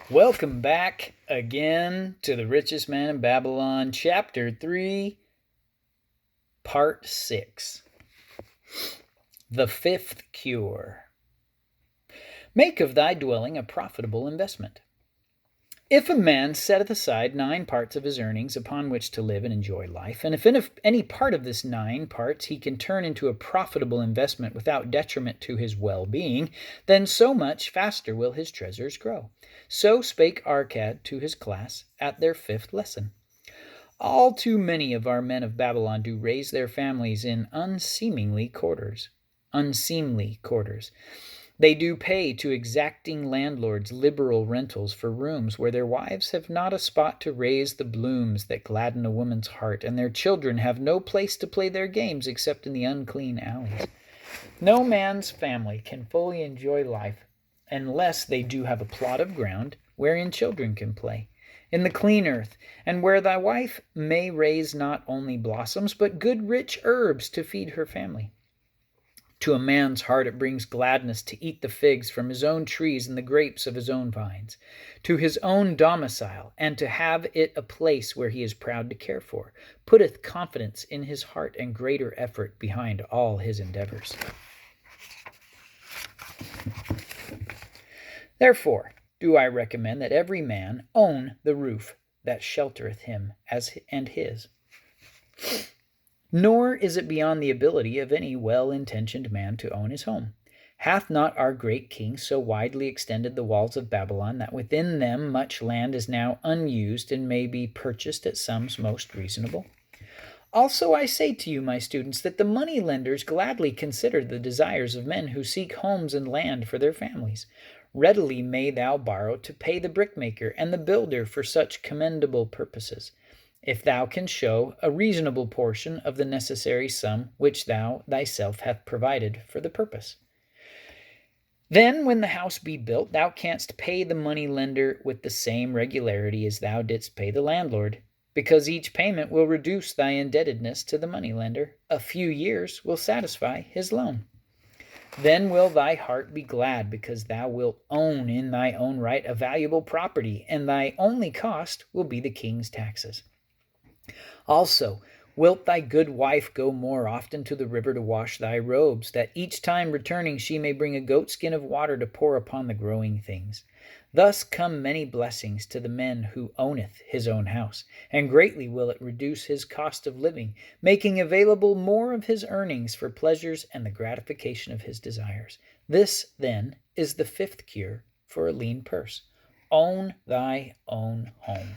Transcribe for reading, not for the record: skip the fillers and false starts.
Welcome back again to The Richest Man in Babylon, Chapter 3, Part 6. The Fifth Cure. Make of thy dwelling a profitable investment. If a man setteth aside 9 parts of his earnings upon which to live and enjoy life, and if in any part of this 9 parts he can turn into a profitable investment without detriment to his well-being, then so much faster will his treasures grow. So spake Arcad to his class at their 5th lesson. All too many of our men of Babylon do raise their families in unseemly quarters. They do pay to exacting landlords liberal rentals for rooms where their wives have not a spot to raise the blooms that gladden a woman's heart, and their children have no place to play their games except in the unclean alleys. No man's family can fully enjoy life unless they do have a plot of ground wherein children can play, in the clean earth, and where thy wife may raise not only blossoms, but good rich herbs to feed her family. To a man's heart it brings gladness to eat the figs from his own trees and the grapes of his own vines, to his own domicile, and to have it a place where he is proud to care for, putteth confidence in his heart and greater effort behind all his endeavors. Therefore do I recommend that every man own the roof that sheltereth him and his. Nor is it beyond the ability of any well-intentioned man to own his home. Hath not our great king so widely extended the walls of Babylon that within them much land is now unused and may be purchased at sums most reasonable? Also I say to you, my students, that the money lenders gladly consider the desires of men who seek homes and land for their families. Readily may thou borrow to pay the brickmaker and the builder for such commendable purposes, if thou can show a reasonable portion of the necessary sum which thou thyself hast provided for the purpose. Then, when the house be built, thou canst pay the money lender with the same regularity as thou didst pay the landlord, because each payment will reduce thy indebtedness to the money lender. A few years will satisfy his loan. Then will thy heart be glad, because thou wilt own in thy own right a valuable property, and thy only cost will be the king's taxes. Also, wilt thy good wife go more often to the river to wash thy robes, that each time returning she may bring a goatskin of water to pour upon the growing things? Thus come many blessings to the man who owneth his own house, and greatly will it reduce his cost of living, making available more of his earnings for pleasures and the gratification of his desires. This, then, is the 5th cure for a lean purse. Own thy own home.